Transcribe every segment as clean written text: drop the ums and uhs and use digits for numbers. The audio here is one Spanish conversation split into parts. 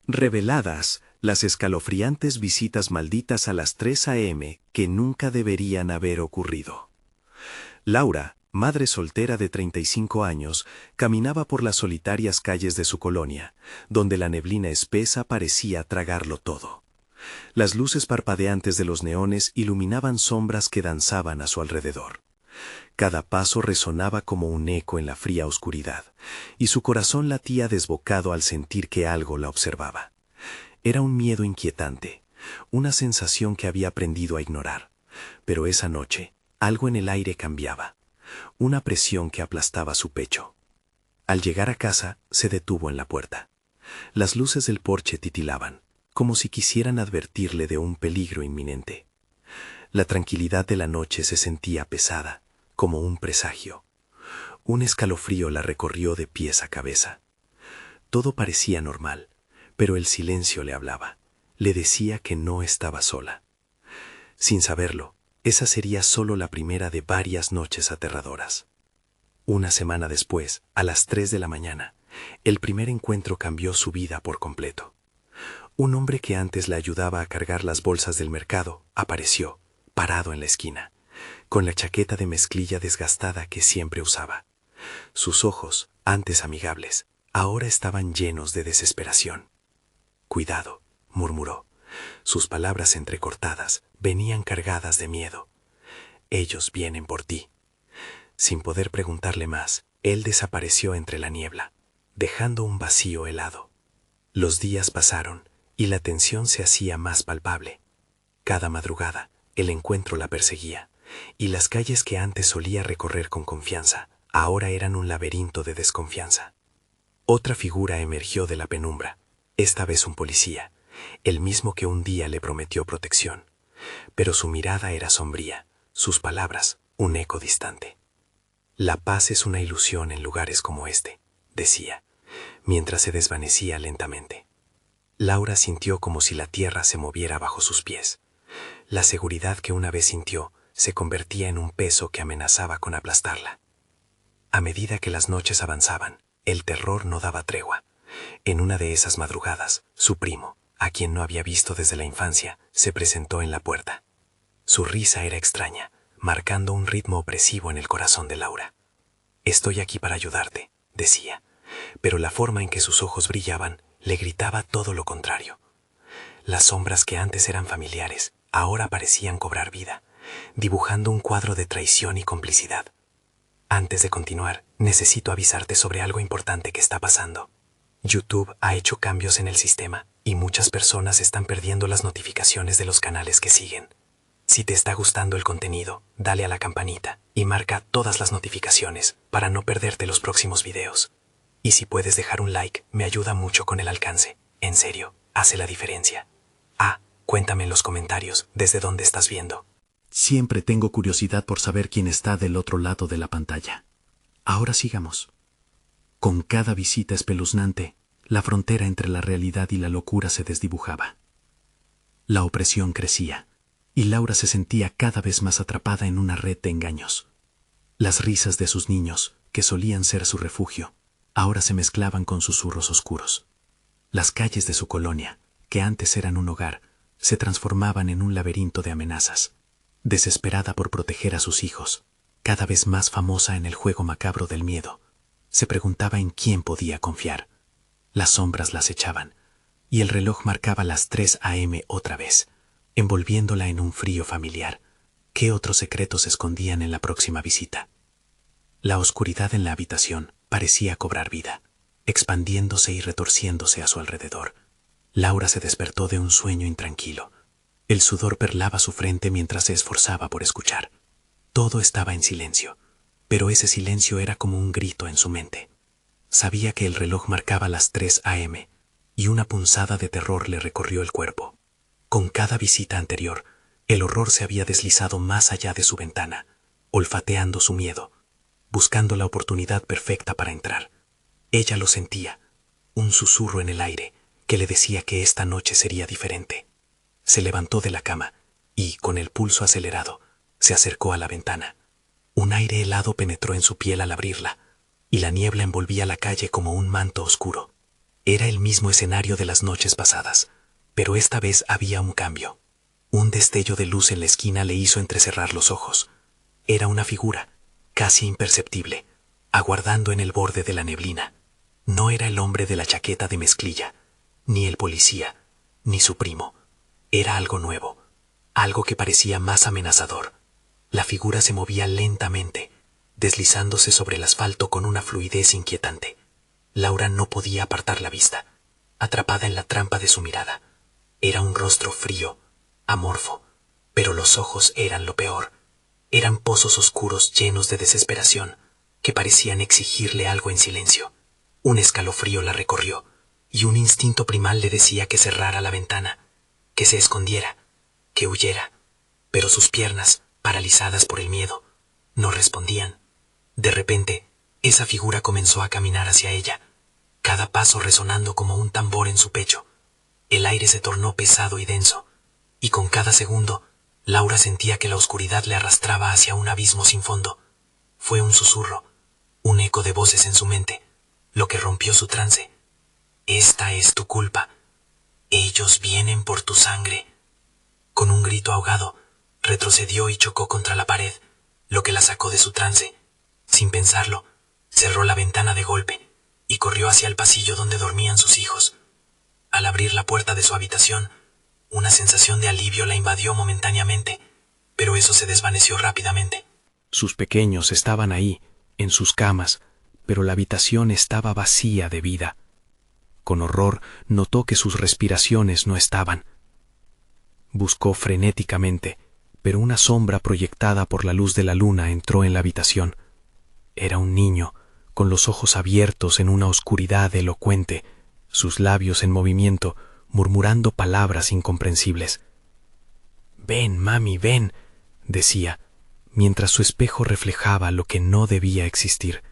Reveladas, las escalofriantes visitas malditas a las 3 a.m. que nunca deberían haber ocurrido. Laura, madre soltera de 35 años, caminaba por las solitarias calles de su colonia, donde la neblina espesa parecía tragarlo todo. Las luces parpadeantes de los neones iluminaban sombras que danzaban a su alrededor. Cada paso resonaba como un eco en la fría oscuridad, y su corazón latía desbocado al sentir que algo la observaba. Era un miedo inquietante, una sensación que había aprendido a ignorar. Pero esa noche, algo en el aire cambiaba, una presión que aplastaba su pecho. Al llegar a casa, se detuvo en la puerta. Las luces del porche titilaban, como si quisieran advertirle de un peligro inminente. La tranquilidad de la noche se sentía pesada, como un presagio. Un escalofrío la recorrió de pies a cabeza. Todo parecía normal, pero el silencio le hablaba. Le decía que no estaba sola. Sin saberlo, esa sería solo la primera de varias noches aterradoras. Una semana después, a las 3 de la mañana, el primer encuentro cambió su vida por completo. Un hombre que antes la ayudaba a cargar las bolsas del mercado apareció, parado en la esquina, con la chaqueta de mezclilla desgastada que siempre usaba. Sus ojos, antes amigables, ahora estaban llenos de desesperación. «Cuidado», murmuró. Sus palabras entrecortadas venían cargadas de miedo. «Ellos vienen por ti». Sin poder preguntarle más, él desapareció entre la niebla, dejando un vacío helado. Los días pasaron y la tensión se hacía más palpable. Cada madrugada, el encuentro la perseguía, y las calles que antes solía recorrer con confianza, ahora eran un laberinto de desconfianza. Otra figura emergió de la penumbra, esta vez un policía, el mismo que un día le prometió protección. Pero su mirada era sombría, sus palabras un eco distante. «La paz es una ilusión en lugares como este», decía, mientras se desvanecía lentamente. Laura sintió como si la tierra se moviera bajo sus pies. La seguridad que una vez sintió se convertía en un peso que amenazaba con aplastarla. A medida que las noches avanzaban, el terror no daba tregua. En una de esas madrugadas, su primo, a quien no había visto desde la infancia, se presentó en la puerta. Su risa era extraña, marcando un ritmo opresivo en el corazón de Laura. «Estoy aquí para ayudarte», decía, pero la forma en que sus ojos brillaban le gritaba todo lo contrario. Las sombras que antes eran familiares, ahora parecían cobrar vida, dibujando un cuadro de traición y complicidad. «Antes de continuar, necesito avisarte sobre algo importante que está pasando. YouTube ha hecho cambios en el sistema y muchas personas están perdiendo las notificaciones de los canales que siguen. Si te está gustando el contenido, dale a la campanita y marca todas las notificaciones para no perderte los próximos videos. Y si puedes dejar un like, me ayuda mucho con el alcance. En serio, hace la diferencia. Cuéntame en los comentarios desde dónde estás viendo». Siempre tengo curiosidad por saber quién está del otro lado de la pantalla. Ahora sigamos. Con cada visita espeluznante, la frontera entre la realidad y la locura se desdibujaba. La opresión crecía, y Laura se sentía cada vez más atrapada en una red de engaños. Las risas de sus niños, que solían ser su refugio, ahora se mezclaban con susurros oscuros. Las calles de su colonia, que antes eran un hogar, se transformaban en un laberinto de amenazas. Desesperada por proteger a sus hijos, cada vez más famosa en el juego macabro del miedo, se preguntaba en quién podía confiar. Las sombras la acechaban, y el reloj marcaba las 3 a.m. otra vez, envolviéndola en un frío familiar. ¿Qué otros secretos se escondían en la próxima visita? La oscuridad en la habitación parecía cobrar vida, expandiéndose y retorciéndose a su alrededor. Laura se despertó de un sueño intranquilo. El sudor perlaba su frente mientras se esforzaba por escuchar. Todo estaba en silencio, pero ese silencio era como un grito en su mente. Sabía que el reloj marcaba las 3 a.m. y una punzada de terror le recorrió el cuerpo. Con cada visita anterior, el horror se había deslizado más allá de su ventana, olfateando su miedo, buscando la oportunidad perfecta para entrar. Ella lo sentía, un susurro en el aire que le decía que esta noche sería diferente. Se levantó de la cama y, con el pulso acelerado, se acercó a la ventana. Un aire helado penetró en su piel al abrirla, y la niebla envolvía la calle como un manto oscuro. Era el mismo escenario de las noches pasadas, pero esta vez había un cambio. Un destello de luz en la esquina le hizo entrecerrar los ojos. Era una figura, casi imperceptible, aguardando en el borde de la neblina. No era el hombre de la chaqueta de mezclilla, ni el policía, ni su primo. Era algo nuevo, algo que parecía más amenazador. La figura se movía lentamente, deslizándose sobre el asfalto con una fluidez inquietante. Laura no podía apartar la vista, atrapada en la trampa de su mirada. Era un rostro frío, amorfo, pero los ojos eran lo peor. Eran pozos oscuros llenos de desesperación, que parecían exigirle algo en silencio. Un escalofrío la recorrió, y un instinto primal le decía que cerrara la ventana, que se escondiera, que huyera. Pero sus piernas, paralizadas por el miedo, no respondían. De repente, esa figura comenzó a caminar hacia ella, cada paso resonando como un tambor en su pecho. El aire se tornó pesado y denso, y con cada segundo, Laura sentía que la oscuridad le arrastraba hacia un abismo sin fondo. Fue un susurro, un eco de voces en su mente, lo que rompió su trance. «Esta es tu culpa. Ellos vienen por tu sangre». Con un grito ahogado, retrocedió y chocó contra la pared, lo que la sacó de su trance. Sin pensarlo, cerró la ventana de golpe y corrió hacia el pasillo donde dormían sus hijos. Al abrir la puerta de su habitación, una sensación de alivio la invadió momentáneamente, pero eso se desvaneció rápidamente. Sus pequeños estaban ahí, en sus camas, pero la habitación estaba vacía de vida. Con horror notó que sus respiraciones no estaban. Buscó frenéticamente, pero una sombra proyectada por la luz de la luna entró en la habitación. Era un niño, con los ojos abiertos en una oscuridad elocuente, sus labios en movimiento, murmurando palabras incomprensibles. «Ven, mami, ven», decía, mientras su espejo reflejaba lo que no debía existir.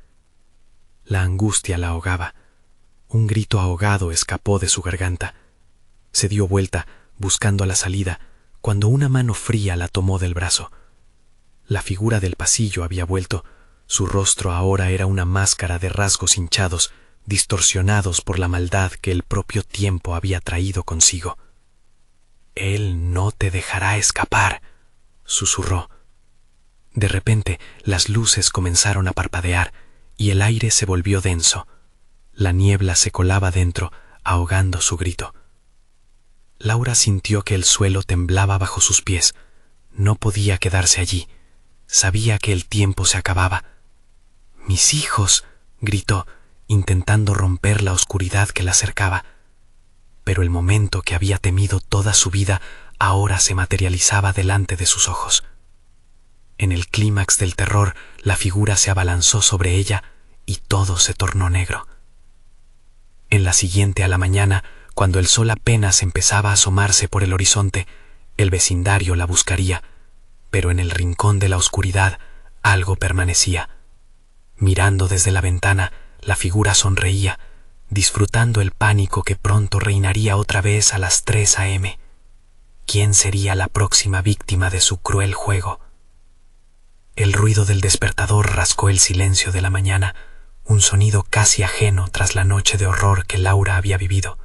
La angustia la ahogaba. Un grito ahogado escapó de su garganta. Se dio vuelta, buscando la salida, cuando una mano fría la tomó del brazo. La figura del pasillo había vuelto. Su rostro ahora era una máscara de rasgos hinchados, distorsionados por la maldad que el propio tiempo había traído consigo. «Él no te dejará escapar», susurró. De repente, las luces comenzaron a parpadear y el aire se volvió denso. La niebla se colaba dentro, ahogando su grito. Laura sintió que el suelo temblaba bajo sus pies. No podía quedarse allí. Sabía que el tiempo se acababa. «¡Mis hijos!», gritó, intentando romper la oscuridad que la cercaba. Pero el momento que había temido toda su vida ahora se materializaba delante de sus ojos. En el clímax del terror, la figura se abalanzó sobre ella y todo se tornó negro. En la siguiente a la mañana, cuando el sol apenas empezaba a asomarse por el horizonte, el vecindario la buscaría, pero en el rincón de la oscuridad algo permanecía. Mirando desde la ventana, la figura sonreía, disfrutando el pánico que pronto reinaría otra vez a las 3 a.m. ¿Quién sería la próxima víctima de su cruel juego? El ruido del despertador rascó el silencio de la mañana, un sonido casi ajeno tras la noche de horror que Laura había vivido.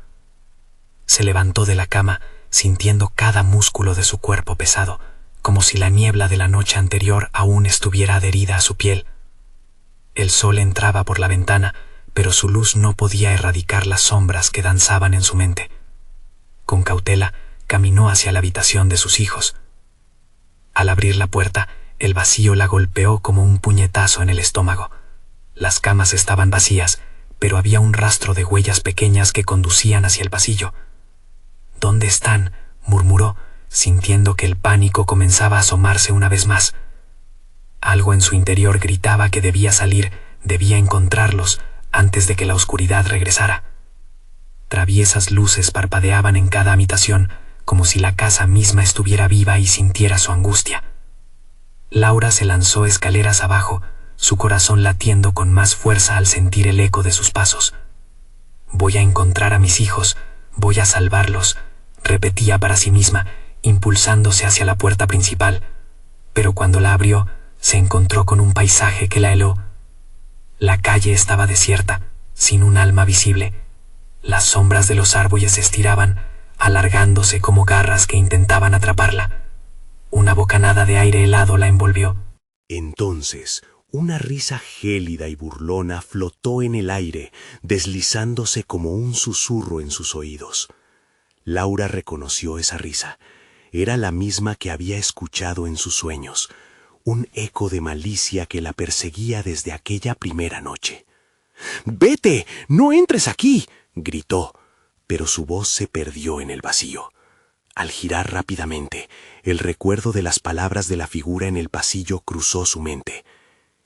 Se levantó de la cama, sintiendo cada músculo de su cuerpo pesado, como si la niebla de la noche anterior aún estuviera adherida a su piel. El sol entraba por la ventana, pero su luz no podía erradicar las sombras que danzaban en su mente. Con cautela, caminó hacia la habitación de sus hijos. Al abrir la puerta, el vacío la golpeó como un puñetazo en el estómago. Las camas estaban vacías, pero había un rastro de huellas pequeñas que conducían hacia el pasillo. «¿Dónde están?», murmuró, sintiendo que el pánico comenzaba a asomarse una vez más. Algo en su interior gritaba que debía salir, debía encontrarlos, antes de que la oscuridad regresara. Traviesas luces parpadeaban en cada habitación, como si la casa misma estuviera viva y sintiera su angustia. Laura se lanzó escaleras abajo, su corazón latiendo con más fuerza al sentir el eco de sus pasos. «Voy a encontrar a mis hijos, voy a salvarlos», repetía para sí misma, impulsándose hacia la puerta principal. Pero cuando la abrió, se encontró con un paisaje que la heló. La calle estaba desierta, sin un alma visible. Las sombras de los árboles se estiraban, alargándose como garras que intentaban atraparla. Una bocanada de aire helado la envolvió. Entonces, una risa gélida y burlona flotó en el aire, deslizándose como un susurro en sus oídos. Laura reconoció esa risa. Era la misma que había escuchado en sus sueños, un eco de malicia que la perseguía desde aquella primera noche. «¡Vete! ¡No entres aquí!», gritó, pero su voz se perdió en el vacío. Al girar rápidamente, el recuerdo de las palabras de la figura en el pasillo cruzó su mente.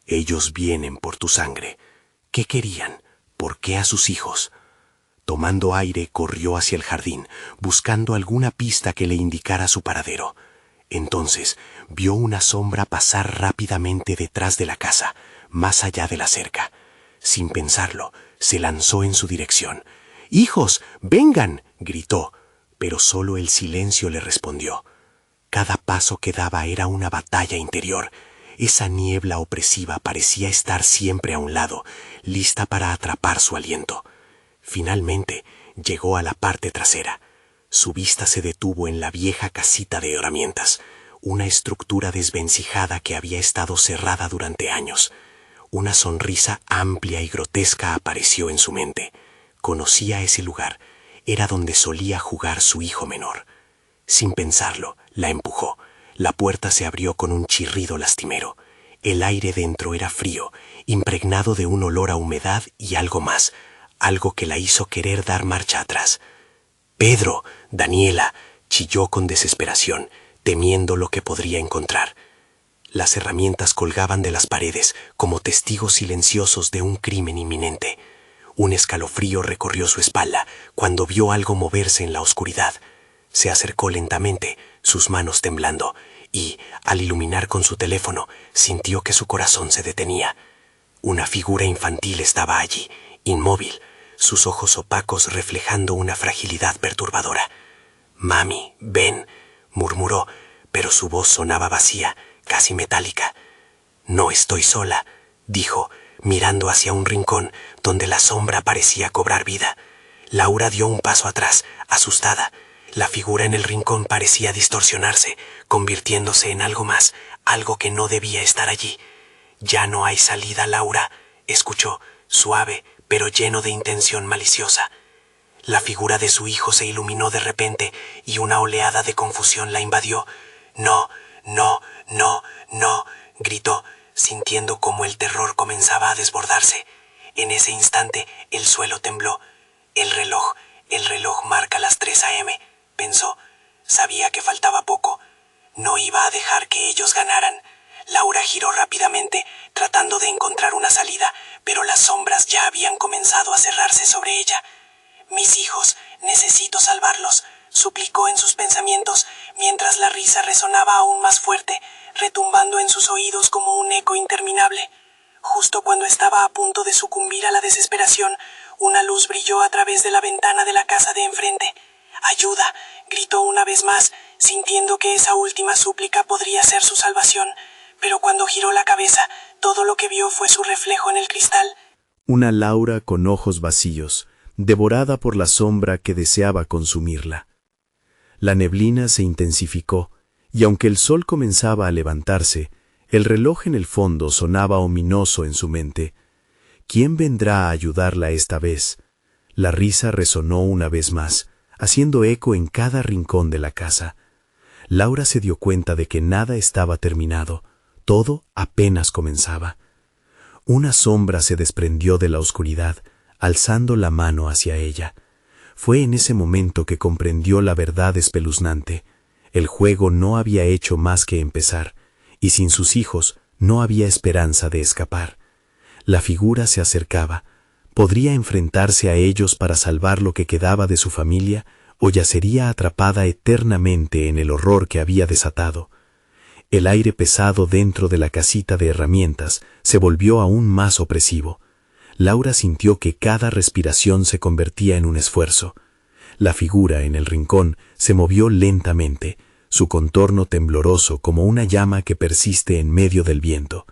«Ellos vienen por tu sangre». ¿Qué querían? ¿Por qué a sus hijos? Tomando aire, corrió hacia el jardín, buscando alguna pista que le indicara su paradero. Entonces, vio una sombra pasar rápidamente detrás de la casa, más allá de la cerca. Sin pensarlo, se lanzó en su dirección. «¡Hijos, vengan!», gritó, pero solo el silencio le respondió. Cada paso que daba era una batalla interior. Esa niebla opresiva parecía estar siempre a un lado, lista para atrapar su aliento. Finalmente, llegó a la parte trasera. Su vista se detuvo en la vieja casita de herramientas, una estructura desvencijada que había estado cerrada durante años. Una sonrisa amplia y grotesca apareció en su mente. Conocía ese lugar. Era donde solía jugar su hijo menor. Sin pensarlo, la empujó. La puerta se abrió con un chirrido lastimero. El aire dentro era frío, impregnado de un olor a humedad y algo más, algo que la hizo querer dar marcha atrás. «¡Pedro! ¡Daniela!», chilló con desesperación, temiendo lo que podría encontrar. Las herramientas colgaban de las paredes como testigos silenciosos de un crimen inminente. Un escalofrío recorrió su espalda cuando vio algo moverse en la oscuridad. Se acercó lentamente, sus manos temblando, y, al iluminar con su teléfono, sintió que su corazón se detenía. Una figura infantil estaba allí, inmóvil, sus ojos opacos reflejando una fragilidad perturbadora. «Mami, ven», murmuró, pero su voz sonaba vacía, casi metálica. «No estoy sola», dijo, mirando hacia un rincón donde la sombra parecía cobrar vida. Laura dio un paso atrás, asustada. La figura en el rincón parecía distorsionarse, convirtiéndose en algo más, algo que no debía estar allí. «Ya no hay salida, Laura», escuchó, suave, pero lleno de intención maliciosa. La figura de su hijo se iluminó de repente y una oleada de confusión la invadió. «No, no, no, no», gritó, sintiendo cómo el terror comenzaba a desbordarse. En ese instante, el suelo tembló. El reloj marca las 3 a.m., pensó. Sabía que faltaba poco. No iba a dejar que ellos ganaran. Laura giró rápidamente, tratando de encontrar una salida, pero las sombras ya habían comenzado a cerrarse sobre ella. «Mis hijos, necesito salvarlos», suplicó en sus pensamientos, mientras la risa resonaba aún más fuerte, retumbando en sus oídos como un eco interminable. Justo cuando estaba a punto de sucumbir a la desesperación, una luz brilló a través de la ventana de la casa de enfrente. «¡Ayuda!», gritó una vez más, sintiendo que esa última súplica podría ser su salvación. Pero cuando giró la cabeza, todo lo que vio fue su reflejo en el cristal. Una Laura con ojos vacíos, devorada por la sombra que deseaba consumirla. La neblina se intensificó, y aunque el sol comenzaba a levantarse, el reloj en el fondo sonaba ominoso en su mente. ¿Quién vendrá a ayudarla esta vez? La risa resonó una vez más, haciendo eco en cada rincón de la casa. Laura se dio cuenta de que nada estaba terminado, todo apenas comenzaba. Una sombra se desprendió de la oscuridad, alzando la mano hacia ella. Fue en ese momento que comprendió la verdad espeluznante. El juego no había hecho más que empezar, y sin sus hijos no había esperanza de escapar. La figura se acercaba. ¿Podría enfrentarse a ellos para salvar lo que quedaba de su familia, o yacería atrapada eternamente en el horror que había desatado? El aire pesado dentro de la casita de herramientas se volvió aún más opresivo. Laura sintió que cada respiración se convertía en un esfuerzo. La figura en el rincón se movió lentamente, su contorno tembloroso como una llama que persiste en medio del viento.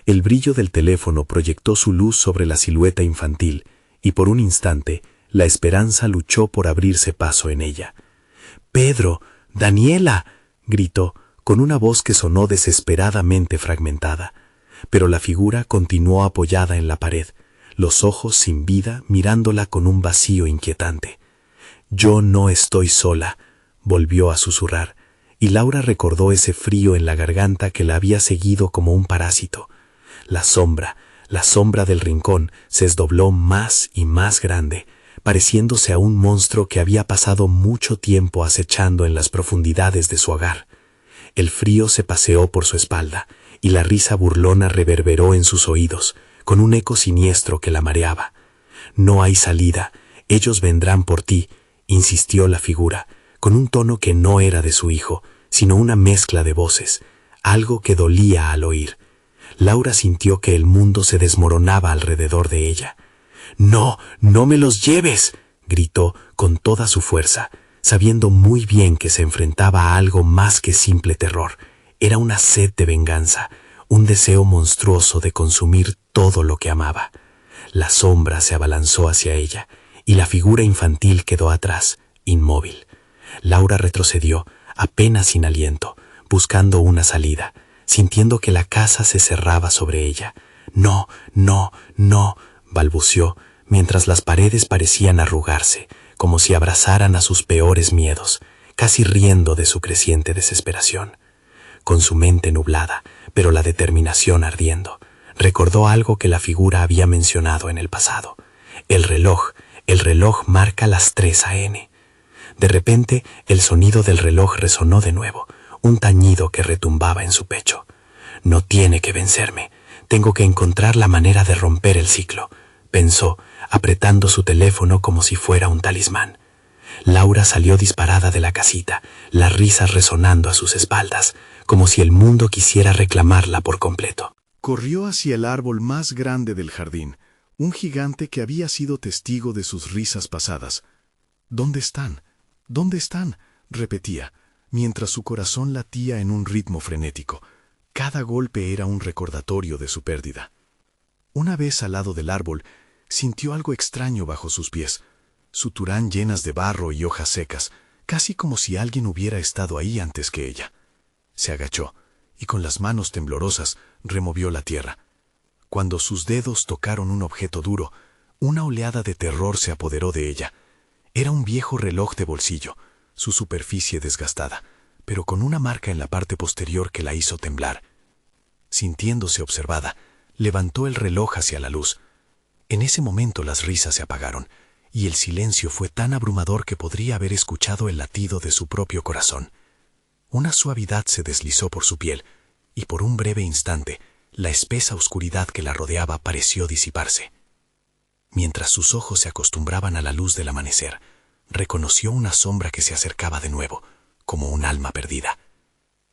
El brillo del teléfono proyectó su luz sobre la silueta infantil, y por un instante La esperanza luchó por abrirse paso en ella. «¡Pedro! ¡Daniela!», gritó, con una voz que sonó desesperadamente fragmentada. Pero la figura continuó apoyada en la pared, los ojos sin vida mirándola con un vacío inquietante. «Yo no estoy sola», volvió a susurrar, y Laura recordó ese frío en la garganta que la había seguido como un parásito. La sombra del rincón se desdobló más y más grande, pareciéndose a un monstruo que había pasado mucho tiempo acechando en las profundidades de su hogar. El frío se paseó por su espalda, y la risa burlona reverberó en sus oídos, con un eco siniestro que la mareaba. «No hay salida, ellos vendrán por ti», insistió la figura, con un tono que no era de su hijo, sino una mezcla de voces, algo que dolía al oír. Laura sintió que el mundo se desmoronaba alrededor de ella. «¡No, no me los lleves!», gritó con toda su fuerza, sabiendo muy bien que se enfrentaba a algo más que simple terror. Era una sed de venganza, un deseo monstruoso de consumir todo lo que amaba. La sombra se abalanzó hacia ella, y la figura infantil quedó atrás, inmóvil. Laura retrocedió, apenas sin aliento, buscando una salida, sintiendo que la casa se cerraba sobre ella. «No, no, no», balbuceó, mientras las paredes parecían arrugarse, como si abrazaran a sus peores miedos, casi riendo de su creciente desesperación. Con su mente nublada, pero la determinación ardiendo, recordó algo que la figura había mencionado en el pasado. El reloj marca las 3 a.m. De repente, el sonido del reloj resonó de nuevo, un tañido que retumbaba en su pecho. «No tiene que vencerme, tengo que encontrar la manera de romper el ciclo», pensó, apretando su teléfono como si fuera un talismán. Laura salió disparada de la casita, las risas resonando a sus espaldas, como si el mundo quisiera reclamarla por completo. Corrió hacia el árbol más grande del jardín, un gigante que había sido testigo de sus risas pasadas. «¿Dónde están? ¿Dónde están?», repetía, mientras su corazón latía en un ritmo frenético. Cada golpe era un recordatorio de su pérdida. Una vez al lado del árbol, sintió algo extraño bajo sus pies, suturán llenas de barro y hojas secas, casi como si alguien hubiera estado ahí antes que ella. Se agachó, y con las manos temblorosas removió la tierra. Cuando sus dedos tocaron un objeto duro, una oleada de terror se apoderó de ella. Era un viejo reloj de bolsillo, su superficie desgastada, pero con una marca en la parte posterior que la hizo temblar. Sintiéndose observada, levantó el reloj hacia la luz. En ese momento las risas se apagaron, y el silencio fue tan abrumador que podría haber escuchado el latido de su propio corazón. Una suavidad se deslizó por su piel, y por un breve instante, la espesa oscuridad que la rodeaba pareció disiparse. Mientras sus ojos se acostumbraban a la luz del amanecer, reconoció una sombra que se acercaba de nuevo, como un alma perdida.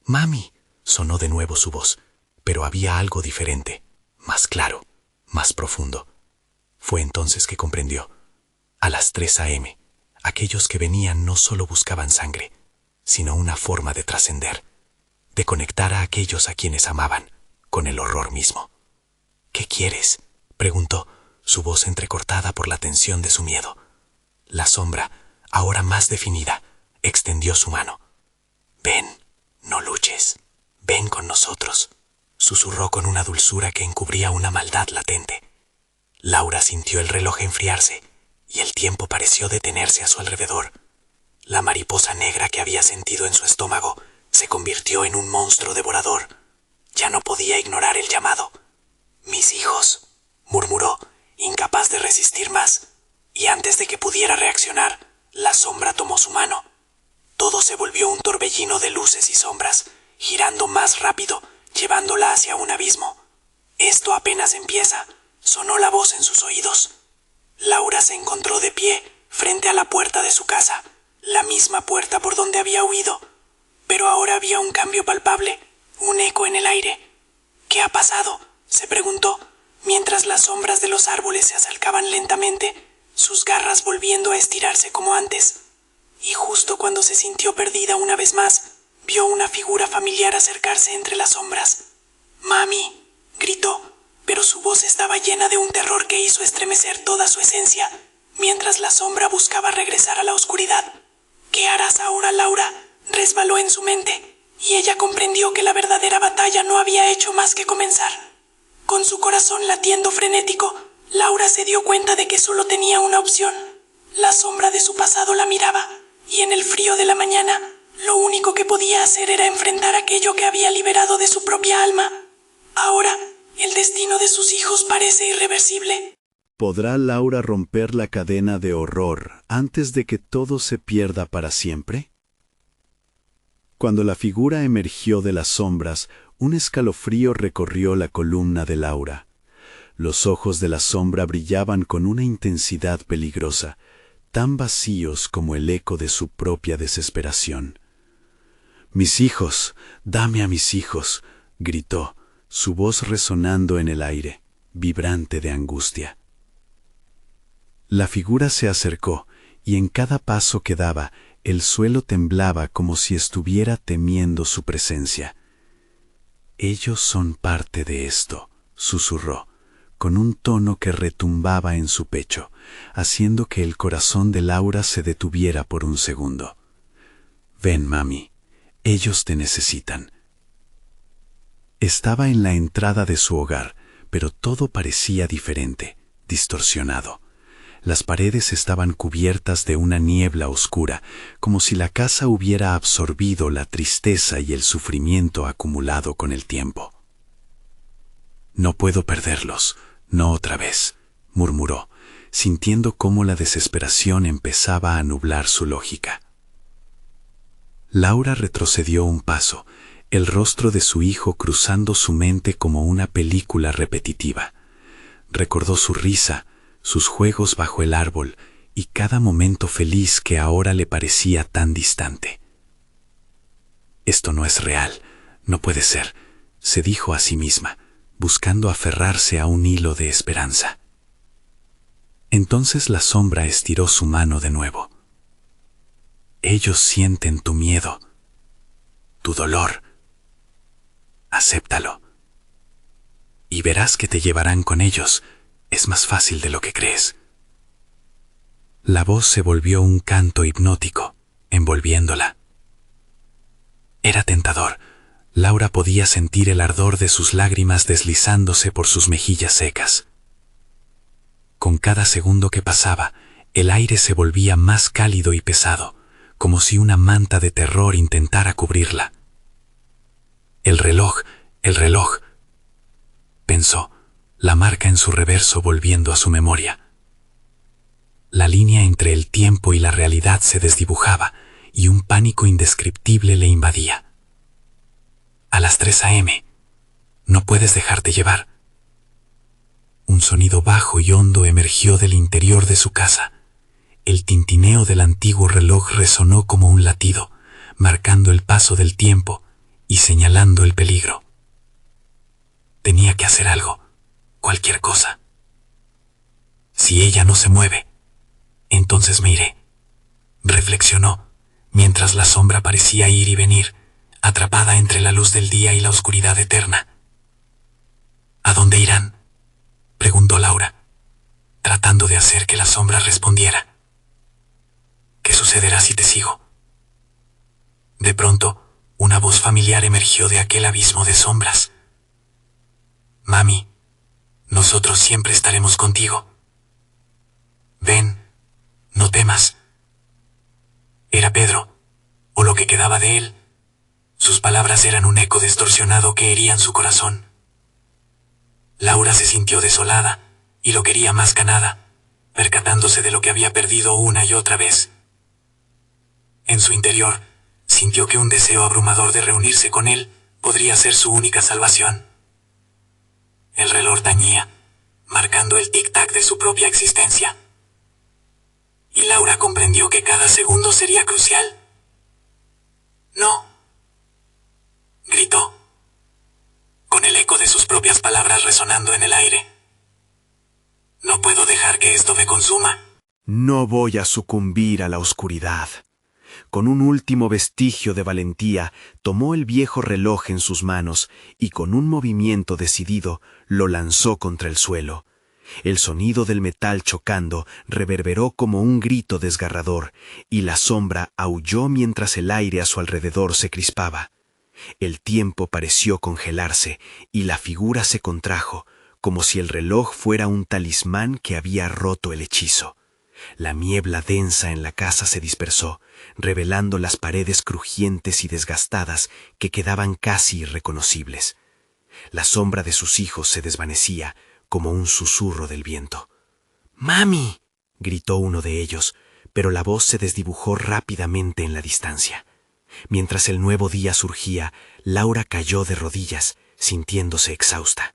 «¡Mami!», sonó de nuevo su voz, pero había algo diferente, más claro, más profundo. Fue entonces que comprendió. A las 3 a.m., aquellos que venían no solo buscaban sangre, sino una forma de trascender, de conectar a aquellos a quienes amaban con el horror mismo. «¿Qué quieres?», preguntó, su voz entrecortada por la tensión de su miedo. La sombra, ahora más definida, extendió su mano. «Ven, no luches, ven con nosotros», susurró con una dulzura que encubría una maldad latente. Laura sintió el reloj enfriarse, y el tiempo pareció detenerse a su alrededor. La mariposa negra que había sentido en su estómago se convirtió en un monstruo devorador. Ya no podía ignorar el llamado. «Mis hijos», murmuró, incapaz de resistir más, y antes de que pudiera reaccionar, la sombra tomó su mano. Todo se volvió un torbellino de luces y sombras, girando más rápido, llevándola hacia un abismo. «Esto apenas empieza», sonó la voz en sus oídos. Laura se encontró de pie, frente a la puerta de su casa, la misma puerta por donde había huido. Pero ahora había un cambio palpable, un eco en el aire. «¿Qué ha pasado?», se preguntó, mientras las sombras de los árboles se acercaban lentamente, sus garras volviendo a estirarse como antes. Y justo cuando se sintió perdida una vez más, vio una figura familiar acercarse entre las sombras. «¡Mami!», gritó, pero su voz estaba llena de un terror que hizo estremecer toda su esencia. mientras la sombra buscaba regresar a la oscuridad. ¿Qué harás ahora, Laura? Resbaló en su mente, y ella comprendió que la verdadera batalla no había hecho más que comenzar. Con su corazón latiendo frenético, Laura se dio cuenta de que solo tenía una opción. La sombra de su pasado la miraba, y en el frío de la mañana, lo único que podía hacer era enfrentar aquello que había liberado de su propia alma. Ahora, el destino de sus hijos parece irreversible. ¿Podrá Laura romper la cadena de horror antes de que todo se pierda para siempre? Cuando la figura emergió de las sombras, un escalofrío recorrió la columna de Laura. Los ojos de la sombra brillaban con una intensidad peligrosa, tan vacíos como el eco de su propia desesperación. «Mis hijos, dame a mis hijos», gritó, su voz resonando en el aire, vibrante de angustia. La figura se acercó, y en cada paso que daba, el suelo temblaba como si estuviera temiendo su presencia. «Ellos son parte de esto», susurró, con un tono que retumbaba en su pecho, haciendo que el corazón de Laura se detuviera por un segundo. «Ven, mami, ellos te necesitan». Estaba en la entrada de su hogar, pero todo parecía diferente, distorsionado. Las paredes estaban cubiertas de una niebla oscura, como si la casa hubiera absorbido la tristeza y el sufrimiento acumulado con el tiempo. «No puedo perderlos, no otra vez», murmuró, sintiendo cómo la desesperación empezaba a nublar su lógica. Laura retrocedió un paso, el rostro de su hijo cruzando su mente como una película repetitiva. Recordó su risa, sus juegos bajo el árbol y cada momento feliz que ahora le parecía tan distante. «Esto no es real, no puede ser», se dijo a sí misma, buscando aferrarse a un hilo de esperanza. Entonces la sombra estiró su mano de nuevo. «Ellos sienten tu miedo, tu dolor. Acéptalo. Y verás que te llevarán con ellos. Es más fácil de lo que crees». La voz se volvió un canto hipnótico, envolviéndola. Era tentador. Laura podía sentir el ardor de sus lágrimas deslizándose por sus mejillas secas. Con cada segundo que pasaba, el aire se volvía más cálido y pesado, como si una manta de terror intentara cubrirla. El reloj, pensó, la marca en su reverso volviendo a su memoria. La línea entre el tiempo y la realidad se desdibujaba, y un pánico indescriptible le invadía. «A las 3 a.m. No puedes dejarte llevar». Un sonido bajo y hondo emergió del interior de su casa. El tintineo del antiguo reloj resonó como un latido, marcando el paso del tiempo y señalando el peligro. Tenía que hacer algo, cualquier cosa. «Si ella no se mueve, entonces me iré», reflexionó, mientras la sombra parecía ir y venir, atrapada entre la luz del día y la oscuridad eterna. «¿A dónde irán?», preguntó Laura, tratando de hacer que la sombra respondiera. «¿Qué sucederá si te sigo?». De pronto, una voz familiar emergió de aquel abismo de sombras. «Mami, nosotros siempre estaremos contigo. Ven, no temas». Era Pedro, o lo que quedaba de él. Sus palabras eran un eco distorsionado que herían su corazón. Laura se sintió desolada y lo quería más que nada, percatándose de lo que había perdido una y otra vez. En su interior, sintió que un deseo abrumador de reunirse con él podría ser su única salvación. El reloj tañía, marcando el tic-tac de su propia existencia. Y Laura comprendió que cada segundo sería crucial. «No», gritó, con el eco de sus propias palabras resonando en el aire. «No puedo dejar que esto me consuma». «No voy a sucumbir a la oscuridad». Con un último vestigio de valentía, tomó el viejo reloj en sus manos y con un movimiento decidido lo lanzó contra el suelo. El sonido del metal chocando reverberó como un grito desgarrador, y la sombra aulló mientras el aire a su alrededor se crispaba. El tiempo pareció congelarse, y la figura se contrajo, como si el reloj fuera un talismán que había roto el hechizo. La niebla densa en la casa se dispersó, revelando las paredes crujientes y desgastadas que quedaban casi irreconocibles. La sombra de sus hijos se desvanecía, como un susurro del viento. ¡Mami!, gritó uno de ellos, pero la voz se desdibujó rápidamente en la distancia. Mientras el nuevo día surgía, Laura cayó de rodillas, sintiéndose exhausta.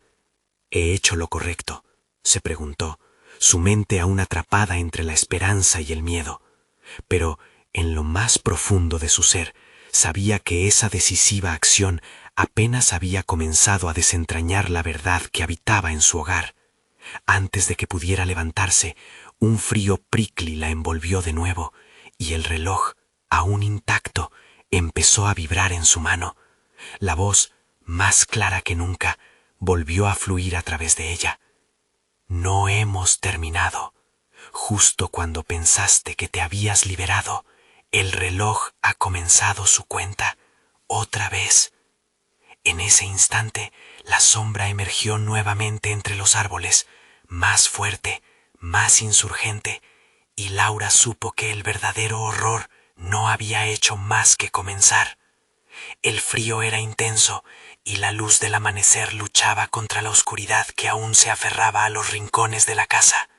¿He hecho lo correcto?, se preguntó, su mente aún atrapada entre la esperanza y el miedo. Pero, en lo más profundo de su ser, sabía que esa decisiva acción apenas había comenzado a desentrañar la verdad que habitaba en su hogar. Antes de que pudiera levantarse, un frío prickly la envolvió de nuevo, y el reloj, aún intacto, empezó a vibrar en su mano. La voz, más clara que nunca, volvió a fluir a través de ella. No hemos terminado. Justo cuando pensaste que te habías liberado, el reloj ha comenzado su cuenta, otra vez. En ese instante, la sombra emergió nuevamente entre los árboles, más fuerte, más insurgente, y Laura supo que el verdadero horror no había hecho más que comenzar. El frío era intenso, y la luz del amanecer luchaba contra la oscuridad que aún se aferraba a los rincones de la casa.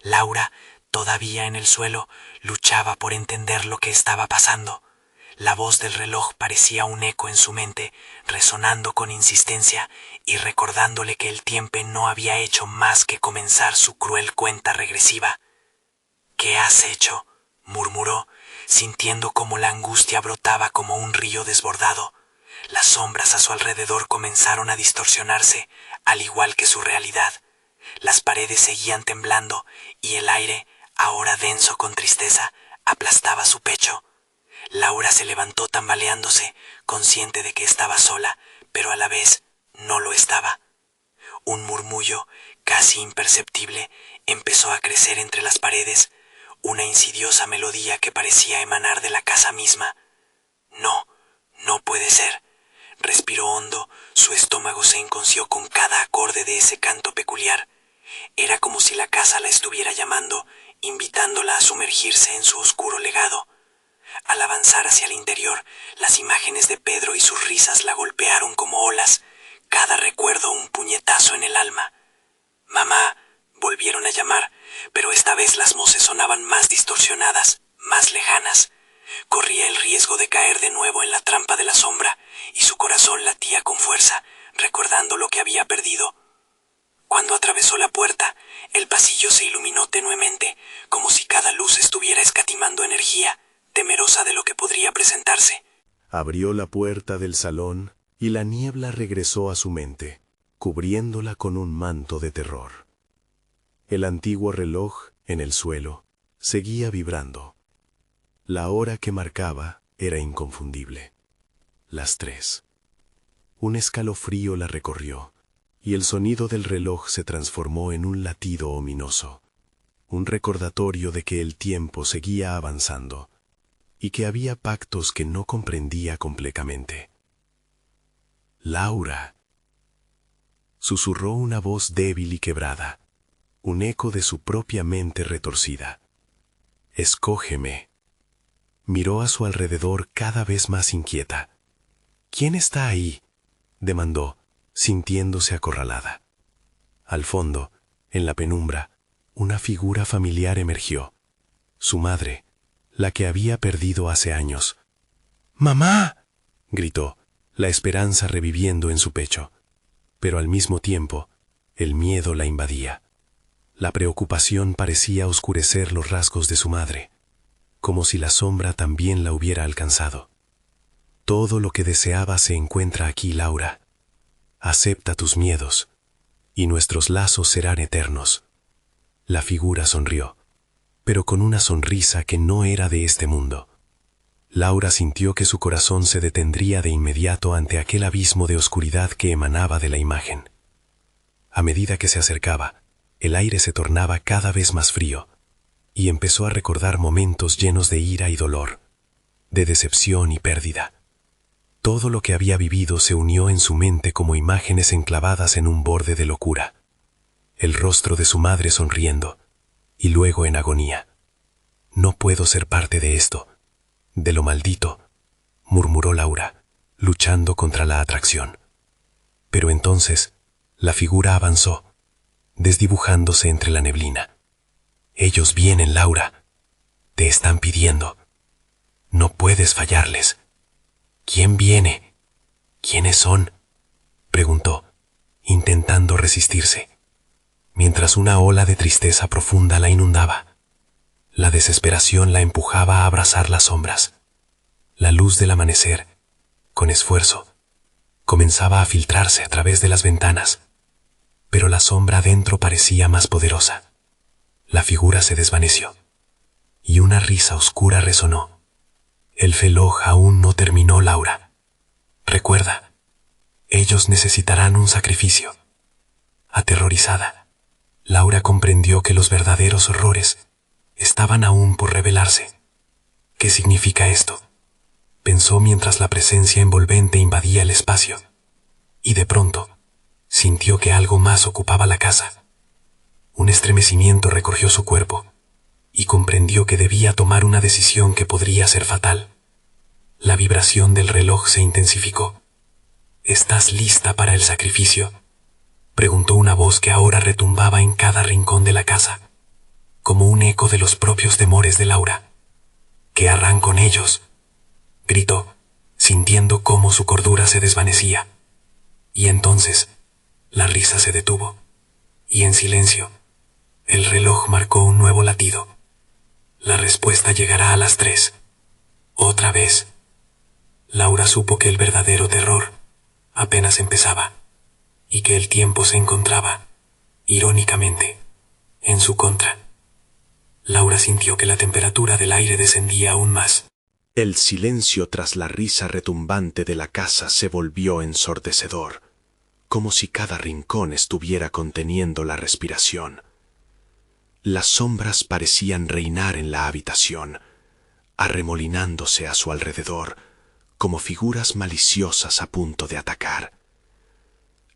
Laura, todavía en el suelo, luchaba por entender lo que estaba pasando. La voz del reloj parecía un eco en su mente, resonando con insistencia y recordándole que el tiempo no había hecho más que comenzar su cruel cuenta regresiva. «¿Qué has hecho?», murmuró, sintiendo cómo la angustia brotaba como un río desbordado. Las sombras a su alrededor comenzaron a distorsionarse, al igual que su realidad. Las paredes seguían temblando y el aire, ahora denso con tristeza, aplastaba su pecho. Laura se levantó tambaleándose, consciente de que estaba sola, pero a la vez no lo estaba. Un murmullo, casi imperceptible, empezó a crecer entre las paredes, una insidiosa melodía que parecía emanar de la casa misma. No, no puede ser. Respiró hondo, su estómago se encogió con cada acorde de ese canto peculiar. Era como si la casa la estuviera llamando, invitándola a sumergirse en su oscuro legado. Al avanzar hacia el interior, las imágenes de Pedro y sus risas la golpearon como olas, cada recuerdo un puñetazo en el alma. «Mamá», volvieron a llamar, pero esta vez las voces sonaban más distorsionadas, más lejanas. Corría el riesgo de caer de nuevo en la trampa de la sombra, y su corazón latía con fuerza, recordando lo que había perdido. Cuando atravesó la puerta, el pasillo se iluminó tenuemente, como si cada luz estuviera escatimando energía, temerosa de lo que podría presentarse. Abrió la puerta del salón y la niebla regresó a su mente, cubriéndola con un manto de terror. El antiguo reloj, en el suelo, seguía vibrando. La hora que marcaba era inconfundible. Las 3. Un escalofrío la recorrió, y el sonido del reloj se transformó en un latido ominoso, un recordatorio de que el tiempo seguía avanzando, y que había pactos que no comprendía completamente. «Laura», susurró una voz débil y quebrada, un eco de su propia mente retorcida. «Escógeme». Miró a su alrededor cada vez más inquieta. «¿Quién está ahí?», demandó, sintiéndose acorralada. Al fondo, en la penumbra, una figura familiar emergió. Su madre, la que había perdido hace años. «¡Mamá!», gritó, la esperanza reviviendo en su pecho. Pero al mismo tiempo, el miedo la invadía. La preocupación parecía oscurecer los rasgos de su madre, como si la sombra también la hubiera alcanzado. «Todo lo que deseaba se encuentra aquí, Laura. Acepta tus miedos, y nuestros lazos serán eternos». La figura sonrió, pero con una sonrisa que no era de este mundo. Laura sintió que su corazón se detendría de inmediato ante aquel abismo de oscuridad que emanaba de la imagen. A medida que se acercaba, El aire se tornaba cada vez más frío, y empezó a recordar momentos llenos de ira y dolor, de decepción y pérdida. Todo lo que había vivido se unió en su mente como imágenes enclavadas en un borde de locura. El rostro de su madre sonriendo, y luego en agonía. No puedo ser parte de esto, de lo maldito, murmuró Laura, luchando contra la atracción. Pero entonces, la figura avanzó, desdibujándose entre la neblina. Ellos vienen, Laura. Te están pidiendo. No puedes fallarles. ¿Quién viene? ¿Quiénes son?, preguntó, intentando resistirse, mientras una ola de tristeza profunda la inundaba. La desesperación la empujaba a abrazar las sombras. La luz del amanecer, con esfuerzo, comenzaba a filtrarse a través de las ventanas, pero la sombra dentro parecía más poderosa. La figura se desvaneció, y una risa oscura resonó. El reloj aún no terminó, Laura. Recuerda, ellos necesitarán un sacrificio. Aterrorizada, Laura comprendió que los verdaderos horrores estaban aún por revelarse. ¿Qué significa esto?, pensó mientras la presencia envolvente invadía el espacio, y de pronto sintió que algo más ocupaba la casa. Un estremecimiento recorrió su cuerpo, y comprendió que debía tomar una decisión que podría ser fatal. La vibración del reloj se intensificó. ¿Estás lista para el sacrificio?, preguntó una voz que ahora retumbaba en cada rincón de la casa, como un eco de los propios temores de Laura. «¿Qué harán con ellos?», gritó, sintiendo cómo su cordura se desvanecía. Y entonces, la risa se detuvo, y en silencio, el reloj marcó un nuevo latido. La respuesta llegará a las 3. Otra vez. Laura supo que el verdadero terror apenas empezaba, y que el tiempo se encontraba, irónicamente, en su contra. Laura sintió que la temperatura del aire descendía aún más. El silencio tras la risa retumbante de la casa se volvió ensordecedor, como si cada rincón estuviera conteniendo la respiración. Las sombras parecían reinar en la habitación, arremolinándose a su alrededor, como figuras maliciosas a punto de atacar.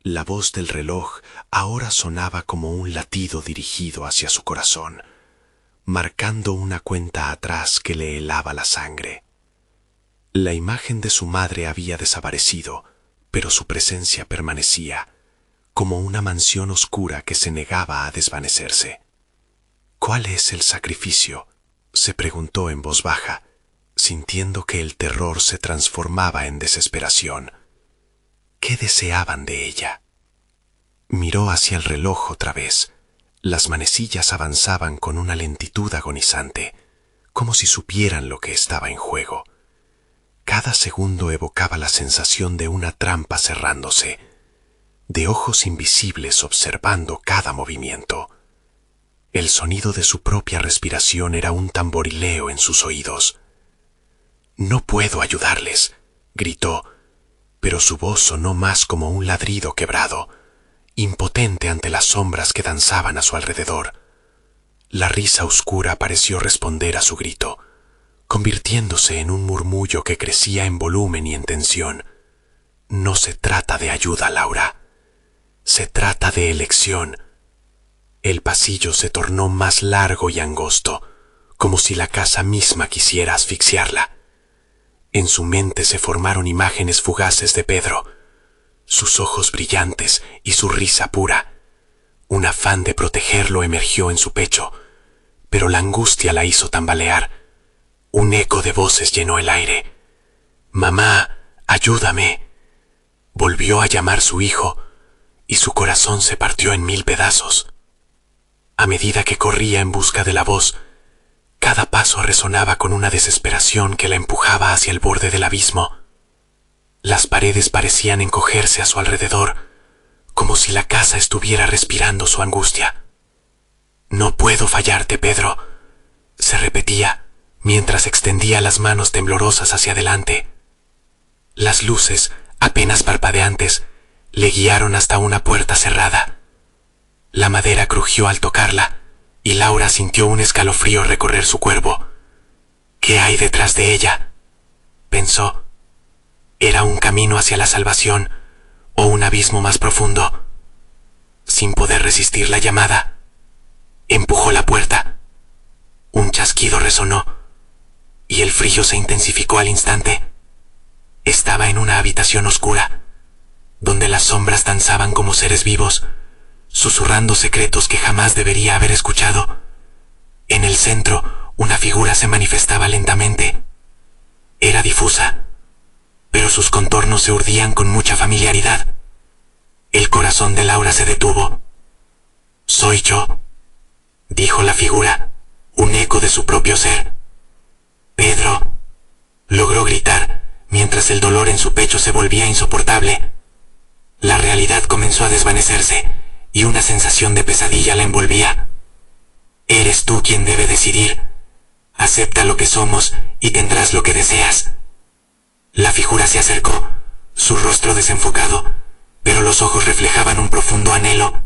La voz del reloj ahora sonaba como un latido dirigido hacia su corazón, marcando una cuenta atrás que le helaba la sangre. La imagen de su madre había desaparecido, pero su presencia permanecía, como una mansión oscura que se negaba a desvanecerse. ¿Cuál es el sacrificio?, se preguntó en voz baja, sintiendo que el terror se transformaba en desesperación. ¿Qué deseaban de ella? Miró hacia el reloj otra vez. Las manecillas avanzaban con una lentitud agonizante, como si supieran lo que estaba en juego. Cada segundo evocaba la sensación de una trampa cerrándose, de ojos invisibles observando cada movimiento. El sonido de su propia respiración era un tamborileo en sus oídos. «No puedo ayudarles», gritó, pero su voz sonó más como un ladrido quebrado, impotente ante las sombras que danzaban a su alrededor. La risa oscura pareció responder a su grito, convirtiéndose en un murmullo que crecía en volumen y en tensión. «No se trata de ayuda, Laura. Se trata de elección». El pasillo se tornó más largo y angosto, como si la casa misma quisiera asfixiarla. En su mente se formaron imágenes fugaces de Pedro, sus ojos brillantes y su risa pura. Un afán de protegerlo emergió en su pecho, pero la angustia la hizo tambalear. Un eco de voces llenó el aire. «Mamá, ayúdame». Volvió a llamar su hijo, y su corazón se partió en 1000 pedazos. A medida que corría en busca de la voz, cada paso resonaba con una desesperación que la empujaba hacia el borde del abismo. Las paredes parecían encogerse a su alrededor, como si la casa estuviera respirando su angustia. «No puedo fallarte, Pedro», se repetía, mientras extendía las manos temblorosas hacia adelante. Las luces, apenas parpadeantes, le guiaron hasta una puerta cerrada. La madera crujió al tocarla, y Laura sintió un escalofrío recorrer su cuerpo. ¿Qué hay detrás de ella?, pensó. ¿Era un camino hacia la salvación o un abismo más profundo? Sin poder resistir la llamada, empujó la puerta. Un chasquido resonó, y el frío se intensificó al instante. Estaba en una habitación oscura, donde las sombras danzaban como seres vivos, susurrando secretos que jamás debería haber escuchado. En el centro, una figura se manifestaba lentamente. Era difusa, pero sus contornos se urdían con mucha familiaridad. El corazón de Laura se detuvo. «Soy yo», dijo la figura, un eco de su propio ser. «Pedro», logró gritar, mientras el dolor en su pecho se volvía insoportable. La realidad comenzó a desvanecerse, y una sensación de pesadilla la envolvía. «Eres tú quien debe decidir. Acepta lo que somos y tendrás lo que deseas». La figura se acercó, su rostro desenfocado, pero los ojos reflejaban un profundo anhelo.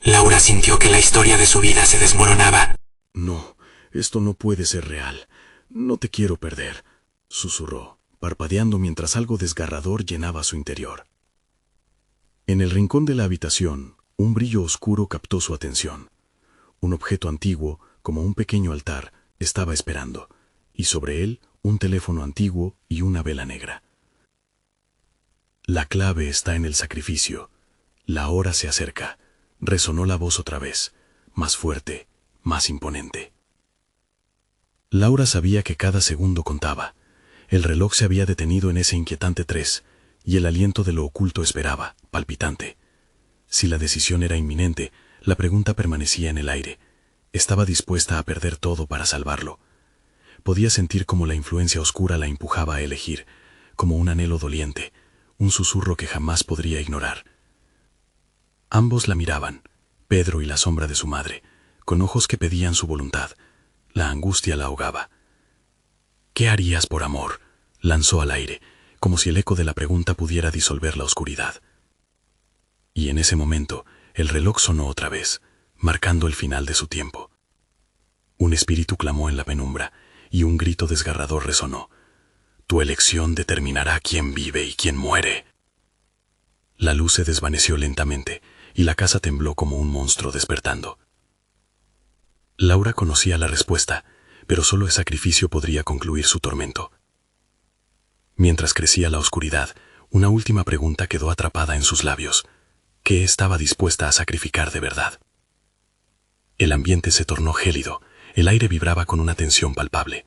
Laura sintió que la historia de su vida se desmoronaba. «No, esto no puede ser real. No te quiero perder», susurró, parpadeando mientras algo desgarrador llenaba su interior. En el rincón de la habitación, un brillo oscuro captó su atención. Un objeto antiguo, como un pequeño altar, estaba esperando, y sobre él un teléfono antiguo y una vela negra. «La clave está en el sacrificio. La hora se acerca», resonó la voz otra vez, más fuerte, más imponente. Laura sabía que cada segundo contaba. El reloj se había detenido en ese inquietante 3, y el aliento de lo oculto esperaba, palpitante. Si la decisión era inminente, la pregunta permanecía en el aire. Estaba dispuesta a perder todo para salvarlo. Podía sentir cómo la influencia oscura la empujaba a elegir, como un anhelo doliente, un susurro que jamás podría ignorar. Ambos la miraban, Pedro y la sombra de su madre, con ojos que pedían su voluntad. La angustia la ahogaba. «¿Qué harías por amor?», lanzó al aire, como si el eco de la pregunta pudiera disolver la oscuridad. Y en ese momento, el reloj sonó otra vez, marcando el final de su tiempo. Un espíritu clamó en la penumbra, y un grito desgarrador resonó. «Tu elección determinará quién vive y quién muere». La luz se desvaneció lentamente, y la casa tembló como un monstruo despertando. Laura conocía la respuesta, pero solo el sacrificio podría concluir su tormento. Mientras crecía la oscuridad, una última pregunta quedó atrapada en sus labios. ¿Qué estaba dispuesta a sacrificar de verdad? El ambiente se tornó gélido, el aire vibraba con una tensión palpable.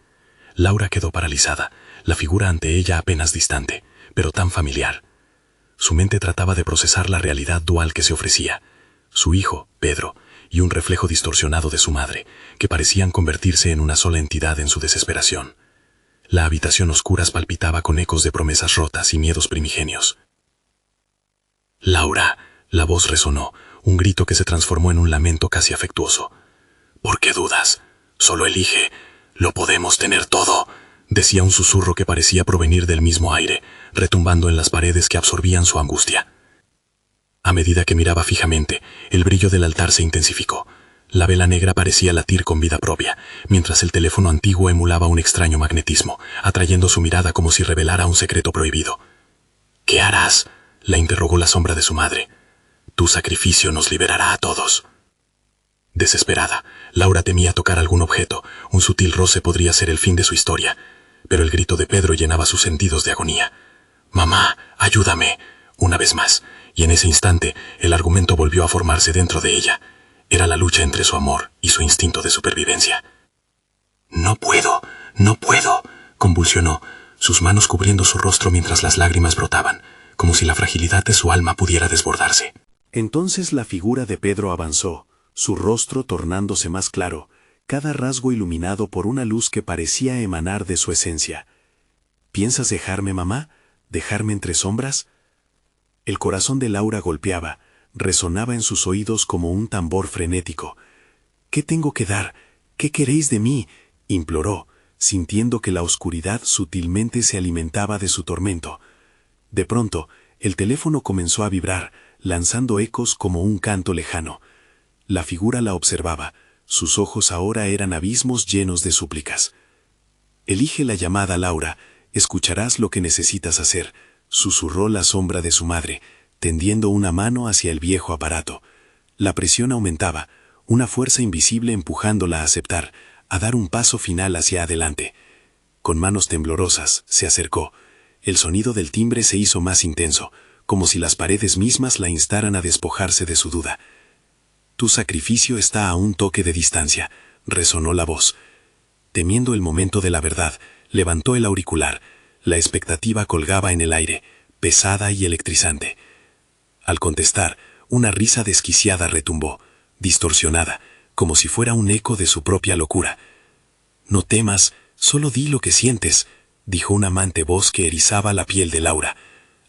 Laura quedó paralizada, la figura ante ella apenas distante, pero tan familiar. Su mente trataba de procesar la realidad dual que se ofrecía. Su hijo, Pedro, y un reflejo distorsionado de su madre, que parecían convertirse en una sola entidad en su desesperación. La habitación oscura palpitaba con ecos de promesas rotas y miedos primigenios. «Laura», la voz resonó, un grito que se transformó en un lamento casi afectuoso. «¿Por qué dudas? Solo elige. Lo podemos tener todo», decía un susurro que parecía provenir del mismo aire, retumbando en las paredes que absorbían su angustia. A medida que miraba fijamente, el brillo del altar se intensificó. La vela negra parecía latir con vida propia, mientras el teléfono antiguo emulaba un extraño magnetismo, atrayendo su mirada como si revelara un secreto prohibido. «¿Qué harás?», la interrogó la sombra de su madre. «Tu sacrificio nos liberará a todos». Desesperada, Laura temía tocar algún objeto, un sutil roce podría ser el fin de su historia, pero el grito de Pedro llenaba sus sentidos de agonía. «Mamá, ayúdame», una vez más, y en ese instante el argumento volvió a formarse dentro de ella. Era la lucha entre su amor y su instinto de supervivencia. «No puedo, convulsionó, sus manos cubriendo su rostro mientras las lágrimas brotaban, como si la fragilidad de su alma pudiera desbordarse. Entonces la figura de Pedro avanzó, su rostro tornándose más claro, cada rasgo iluminado por una luz que parecía emanar de su esencia. «¿Piensas dejarme, mamá? ¿Dejarme entre sombras?» El corazón de Laura golpeaba, resonaba en sus oídos como un tambor frenético. «¿Qué tengo que dar? ¿Qué queréis de mí?», imploró, sintiendo que la oscuridad sutilmente se alimentaba de su tormento. De pronto, el teléfono comenzó a vibrar, lanzando ecos como un canto lejano. La figura la observaba. Sus ojos ahora eran abismos llenos de súplicas. Elige la llamada, Laura. Escucharás lo que necesitas hacer, susurró la sombra de su madre, tendiendo una mano hacia el viejo aparato. La presión aumentaba, una fuerza invisible empujándola a aceptar, a dar un paso final hacia adelante. Con manos temblorosas, se acercó. El sonido del timbre se hizo más intenso, como si las paredes mismas la instaran a despojarse de su duda. Tu sacrificio está a un toque de distancia, resonó la voz. Temiendo el momento de la verdad, levantó el auricular. La expectativa colgaba en el aire, pesada y electrizante. Al contestar, una risa desquiciada retumbó, distorsionada, como si fuera un eco de su propia locura. No temas, solo di lo que sientes, dijo una amante voz que erizaba la piel de Laura.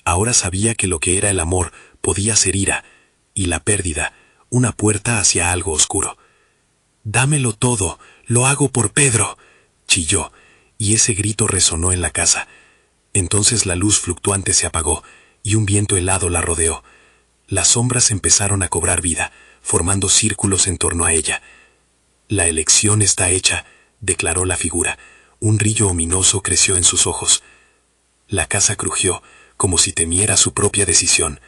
Ahora sabía que lo que era el amor podía ser ira, y la pérdida, una puerta hacia algo oscuro. «Dámelo todo, lo hago por Pedro», chilló, y ese grito resonó en la casa. Entonces la luz fluctuante se apagó, y un viento helado la rodeó. Las sombras empezaron a cobrar vida, formando círculos en torno a ella. «La elección está hecha», declaró la figura. Un brillo ominoso creció en sus ojos. La casa crujió, como si temiera su propia decisión.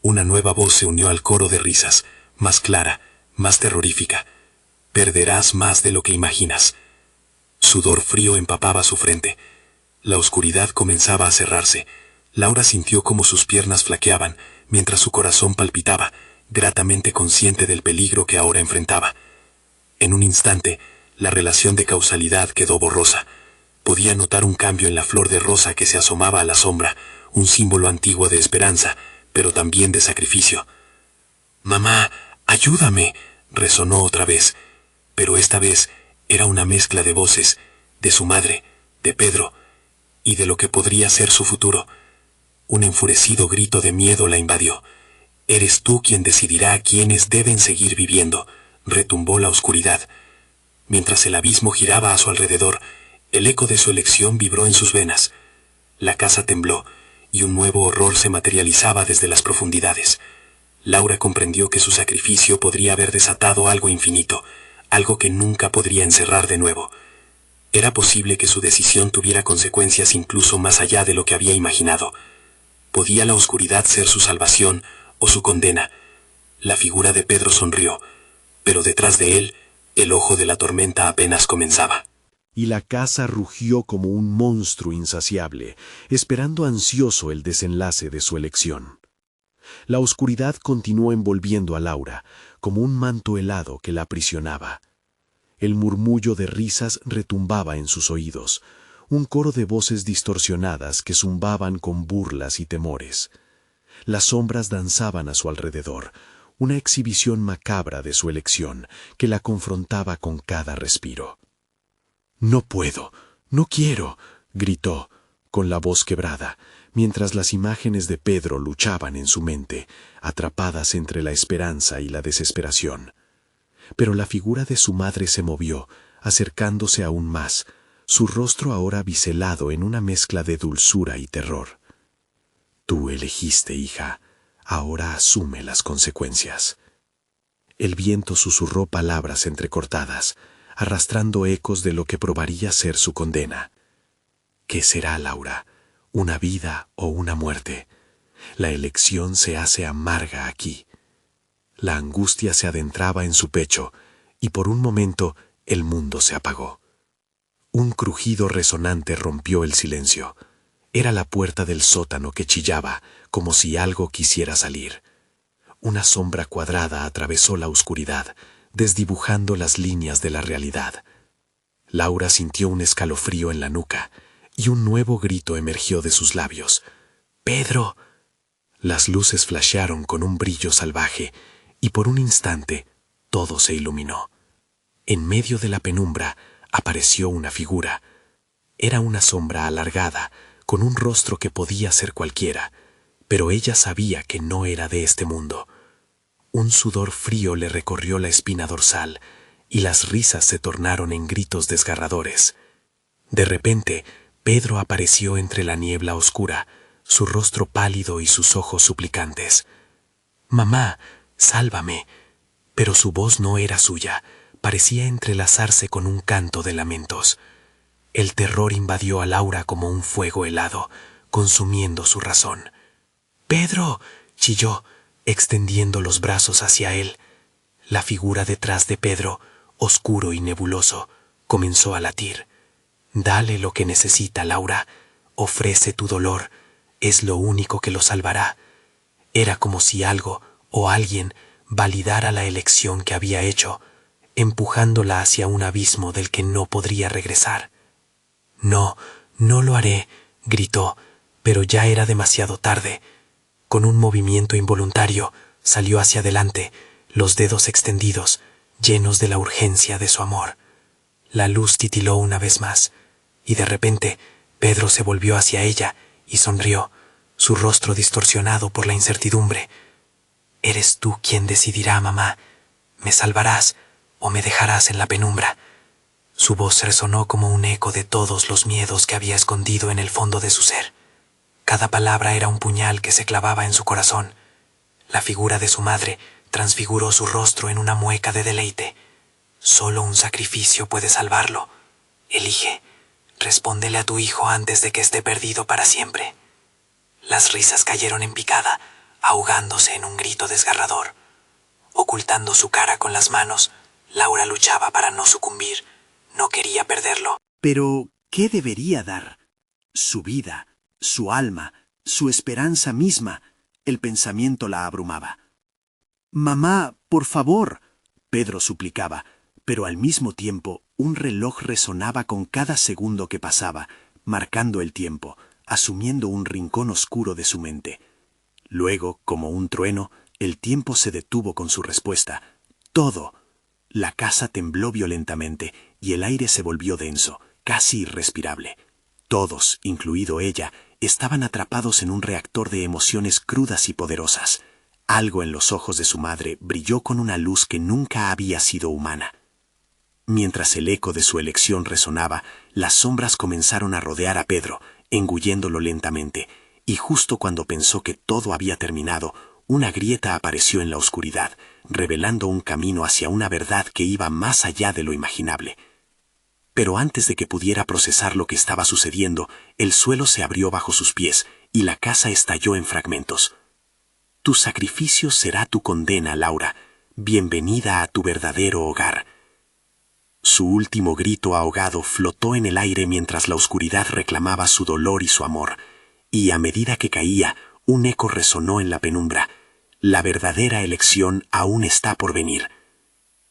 Una nueva voz se unió al coro de risas, más clara, más terrorífica. «Perderás más de lo que imaginas». Sudor frío empapaba su frente. La oscuridad comenzaba a cerrarse. Laura sintió como sus piernas flaqueaban, mientras su corazón palpitaba, gratamente consciente del peligro que ahora enfrentaba. En un instante, la relación de causalidad quedó borrosa. Podía notar un cambio en la flor de rosa que se asomaba a la sombra, un símbolo antiguo de esperanza, pero también de sacrificio. «Mamá, ayúdame», resonó otra vez, pero esta vez era una mezcla de voces, de su madre, de Pedro, y de lo que podría ser su futuro. Un enfurecido grito de miedo la invadió. «Eres tú quien decidirá quiénes deben seguir viviendo», retumbó la oscuridad. Mientras el abismo giraba a su alrededor, el eco de su elección vibró en sus venas. La casa tembló, y un nuevo horror se materializaba desde las profundidades. Laura comprendió que su sacrificio podría haber desatado algo infinito, algo que nunca podría encerrar de nuevo. Era posible que su decisión tuviera consecuencias incluso más allá de lo que había imaginado. ¿Podía la oscuridad ser su salvación o su condena? La figura de Pedro sonrió, pero detrás de él, el ojo de la tormenta apenas comenzaba. Y la casa rugió como un monstruo insaciable, esperando ansioso el desenlace de su elección. La oscuridad continuó envolviendo a Laura, como un manto helado que la aprisionaba. El murmullo de risas retumbaba en sus oídos, un coro de voces distorsionadas que zumbaban con burlas y temores. Las sombras danzaban a su alrededor, una exhibición macabra de su elección que la confrontaba con cada respiro. «No puedo, no quiero», gritó, con la voz quebrada, mientras las imágenes de Pedro luchaban en su mente, atrapadas entre la esperanza y la desesperación. Pero la figura de su madre se movió, acercándose aún más, su rostro ahora biselado en una mezcla de dulzura y terror. «Tú elegiste, hija, ahora asume las consecuencias». El viento susurró palabras entrecortadas, arrastrando ecos de lo que probaría ser su condena. «¿Qué será, Laura? ¿Una vida o una muerte? La elección se hace amarga aquí». La angustia se adentraba en su pecho, y por un momento el mundo se apagó. Un crujido resonante rompió el silencio. Era la puerta del sótano que chillaba, como si algo quisiera salir. Una sombra cuadrada atravesó la oscuridad, desdibujando las líneas de la realidad. Laura sintió un escalofrío en la nuca, y un nuevo grito emergió de sus labios. «¡Pedro!». Las luces flashearon con un brillo salvaje, y por un instante todo se iluminó. En medio de la penumbra apareció una figura. Era una sombra alargada, con un rostro que podía ser cualquiera, pero ella sabía que no era de este mundo. Un sudor frío le recorrió la espina dorsal, y las risas se tornaron en gritos desgarradores. De repente, Pedro apareció entre la niebla oscura, su rostro pálido y sus ojos suplicantes. «Mamá, sálvame». pero su voz no era suya, parecía entrelazarse con un canto de lamentos. El terror invadió a Laura como un fuego helado, consumiendo su razón. «¡Pedro!», chilló, extendiendo los brazos hacia él. La figura detrás de Pedro, oscuro y nebuloso, comenzó a latir. «Dale lo que necesita, Laura. Ofrece tu dolor. Es lo único que lo salvará». Era como si algo o alguien validara la elección que había hecho, empujándola hacia un abismo del que no podría regresar. «No, no lo haré», gritó, pero ya era demasiado tarde. Con un movimiento involuntario, salió hacia adelante, los dedos extendidos, llenos de la urgencia de su amor. La luz titiló una vez más, y de repente Pedro se volvió hacia ella y sonrió, su rostro distorsionado por la incertidumbre. «Eres tú quien decidirá, mamá. ¿Me salvarás o me dejarás en la penumbra?». Su voz resonó como un eco de todos los miedos que había escondido en el fondo de su ser. Cada palabra era un puñal que se clavaba en su corazón. La figura de su madre transfiguró su rostro en una mueca de deleite. «Solo un sacrificio puede salvarlo. Elige. Respóndele a tu hijo antes de que esté perdido para siempre». Las risas cayeron en picada, ahogándose en un grito desgarrador. Ocultando su cara con las manos, Laura luchaba para no sucumbir. No quería perderlo. Pero, ¿qué debería dar? Su vida, su alma, su esperanza misma. El pensamiento la abrumaba. «Mamá, por favor», Pedro suplicaba, pero al mismo tiempo un reloj resonaba con cada segundo que pasaba, marcando el tiempo, asumiendo un rincón oscuro de su mente. Luego, como un trueno, el tiempo se detuvo con su respuesta. Todo. La casa tembló violentamente y el aire se volvió denso, casi irrespirable. Todos, incluido ella, estaban atrapados en un reactor de emociones crudas y poderosas. Algo en los ojos de su madre brilló con una luz que nunca había sido humana. Mientras el eco de su elección resonaba, las sombras comenzaron a rodear a Pedro, engulléndolo lentamente, y justo cuando pensó que todo había terminado, una grieta apareció en la oscuridad, revelando un camino hacia una verdad que iba más allá de lo imaginable. Pero antes de que pudiera procesar lo que estaba sucediendo, el suelo se abrió bajo sus pies y la casa estalló en fragmentos. «Tu sacrificio será tu condena, Laura. Bienvenida a tu verdadero hogar». Su último grito ahogado flotó en el aire mientras la oscuridad reclamaba su dolor y su amor, y a medida que caía, un eco resonó en la penumbra. La verdadera elección aún está por venir.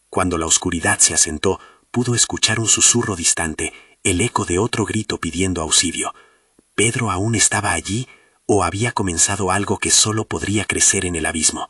Cuando la oscuridad se asentó, pudo escuchar un susurro distante, el eco de otro grito pidiendo auxilio. ¿Pedro aún estaba allí o había comenzado algo que solo podría crecer en el abismo?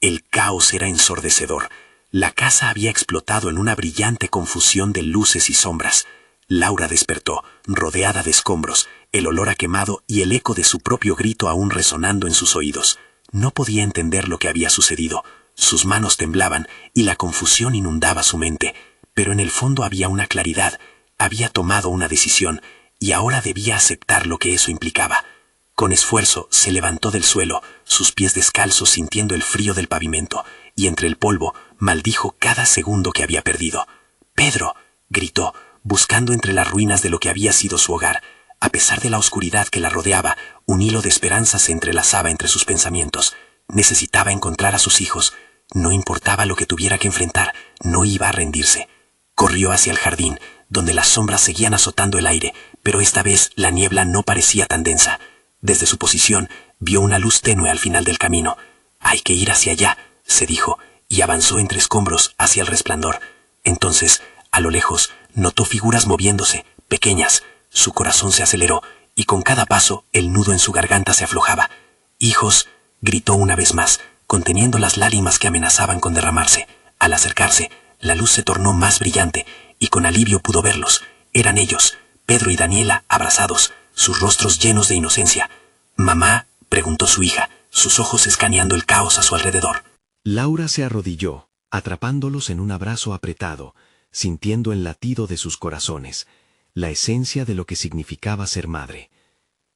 El caos era ensordecedor. La casa había explotado en una brillante confusión de luces y sombras. Laura despertó, rodeada de escombros, el olor a quemado y el eco de su propio grito aún resonando en sus oídos. No podía entender lo que había sucedido. Sus manos temblaban y la confusión inundaba su mente. Pero en el fondo había una claridad. Había tomado una decisión y ahora debía aceptar lo que eso implicaba. Con esfuerzo se levantó del suelo, sus pies descalzos sintiendo el frío del pavimento, y entre el polvo maldijo cada segundo que había perdido. «¡Pedro!», gritó, buscando entre las ruinas de lo que había sido su hogar. A pesar de la oscuridad que la rodeaba, un hilo de esperanza se entrelazaba entre sus pensamientos. Necesitaba encontrar a sus hijos. No importaba lo que tuviera que enfrentar, no iba a rendirse. Corrió hacia el jardín, donde las sombras seguían azotando el aire, pero esta vez la niebla no parecía tan densa. Desde su posición, vio una luz tenue al final del camino. «Hay que ir hacia allá», se dijo, y avanzó entre escombros hacia el resplandor. Entonces, a lo lejos, notó figuras moviéndose, pequeñas. Su corazón se aceleró, y con cada paso, el nudo en su garganta se aflojaba. «¡Hijos!», gritó una vez más, conteniendo las lágrimas que amenazaban con derramarse. Al acercarse, la luz se tornó más brillante, y con alivio pudo verlos. Eran ellos, Pedro y Daniela, abrazados, sus rostros llenos de inocencia. «¿Mamá?», preguntó su hija, sus ojos escaneando el caos a su alrededor. Laura se arrodilló, atrapándolos en un abrazo apretado, sintiendo el latido de sus corazones, la esencia de lo que significaba ser madre.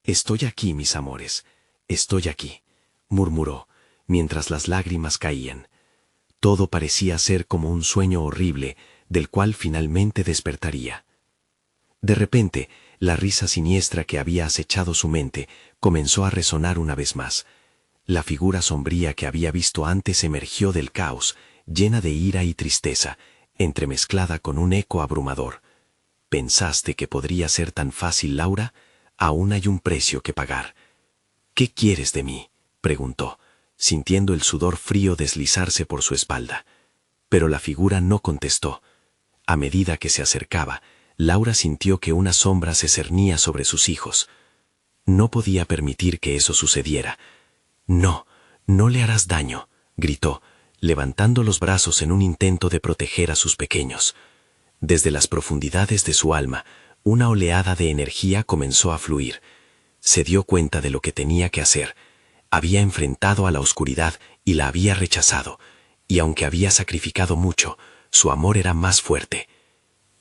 «Estoy aquí, mis amores, estoy aquí», murmuró, mientras las lágrimas caían. Todo parecía ser como un sueño horrible, del cual finalmente despertaría. De repente, la risa siniestra que había acechado su mente comenzó a resonar una vez más. La figura sombría que había visto antes emergió del caos, llena de ira y tristeza, entremezclada con un eco abrumador. ¿Pensaste que podría ser tan fácil, Laura? Aún hay un precio que pagar. ¿Qué quieres de mí?, preguntó, sintiendo el sudor frío deslizarse por su espalda. Pero la figura no contestó. A medida que se acercaba, Laura sintió que una sombra se cernía sobre sus hijos. No podía permitir que eso sucediera. «No, no le harás daño», gritó, levantando los brazos en un intento de proteger a sus pequeños. Desde las profundidades de su alma, una oleada de energía comenzó a fluir. Se dio cuenta de lo que tenía que hacer. Había enfrentado a la oscuridad y la había rechazado, y aunque había sacrificado mucho, su amor era más fuerte.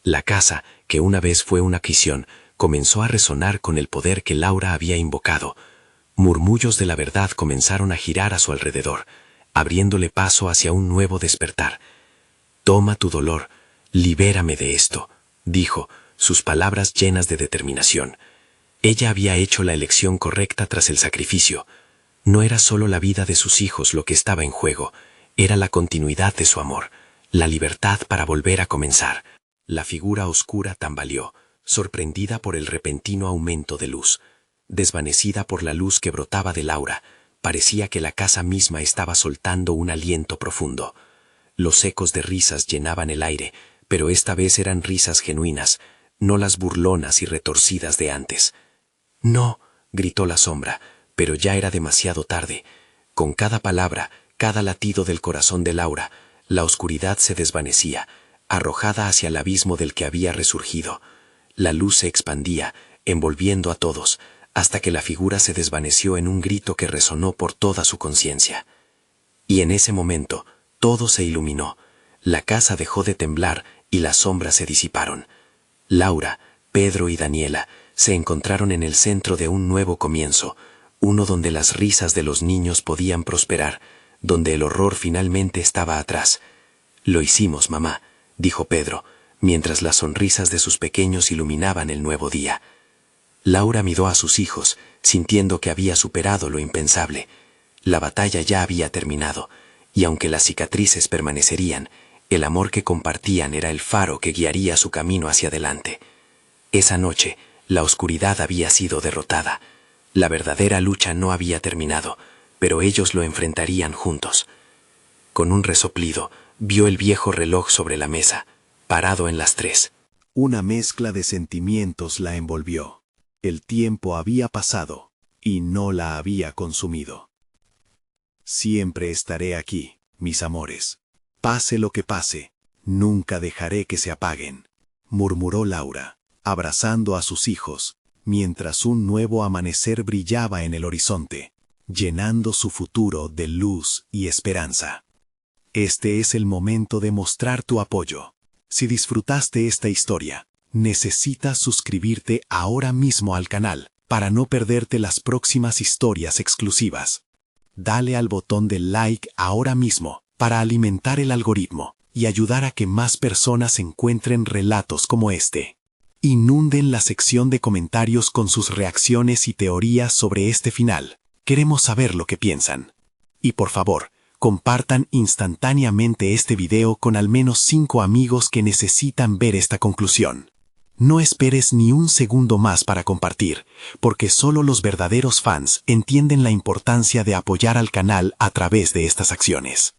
La casa, que una vez fue una prisión, comenzó a resonar con el poder que Laura había invocado. Murmullos de la verdad comenzaron a girar a su alrededor, abriéndole paso hacia un nuevo despertar. «Toma tu dolor, libérame de esto», dijo, sus palabras llenas de determinación. Ella había hecho la elección correcta tras el sacrificio. No era solo la vida de sus hijos lo que estaba en juego, era la continuidad de su amor, la libertad para volver a comenzar. La figura oscura tambaleó, sorprendida por el repentino aumento de luz. Desvanecida por la luz que brotaba de Laura, parecía que la casa misma estaba soltando un aliento profundo. Los ecos de risas llenaban el aire, pero esta vez eran risas genuinas, no las burlonas y retorcidas de antes. «No», gritó la sombra, pero ya era demasiado tarde. Con cada palabra, cada latido del corazón de Laura, la oscuridad se desvanecía, arrojada hacia el abismo del que había resurgido. La luz se expandía, envolviendo a todos, hasta que la figura se desvaneció en un grito que resonó por toda su conciencia. Y en ese momento, todo se iluminó. La casa dejó de temblar y las sombras se disiparon. Laura, Pedro y Daniela se encontraron en el centro de un nuevo comienzo, uno donde las risas de los niños podían prosperar, donde el horror finalmente estaba atrás. «Lo hicimos, mamá», dijo Pedro, mientras las sonrisas de sus pequeños iluminaban el nuevo día. Laura miró a sus hijos, sintiendo que había superado lo impensable. La batalla ya había terminado, y aunque las cicatrices permanecerían, el amor que compartían era el faro que guiaría su camino hacia adelante. Esa noche, la oscuridad había sido derrotada. La verdadera lucha no había terminado, pero ellos lo enfrentarían juntos. Con un resoplido, vio el viejo reloj sobre la mesa, parado en las 3. Una mezcla de sentimientos la envolvió. El tiempo había pasado, y no la había consumido. «Siempre estaré aquí, mis amores. Pase lo que pase, nunca dejaré que se apaguen», murmuró Laura, abrazando a sus hijos, mientras un nuevo amanecer brillaba en el horizonte, llenando su futuro de luz y esperanza. Este es el momento de mostrar tu apoyo. Si disfrutaste esta historia, necesitas suscribirte ahora mismo al canal para no perderte las próximas historias exclusivas. Dale al botón de like ahora mismo para alimentar el algoritmo y ayudar a que más personas encuentren relatos como este. Inunden la sección de comentarios con sus reacciones y teorías sobre este final. Queremos saber lo que piensan. Y por favor, compartan instantáneamente este video con al menos 5 amigos que necesitan ver esta conclusión. No esperes ni un segundo más para compartir, porque solo los verdaderos fans entienden la importancia de apoyar al canal a través de estas acciones.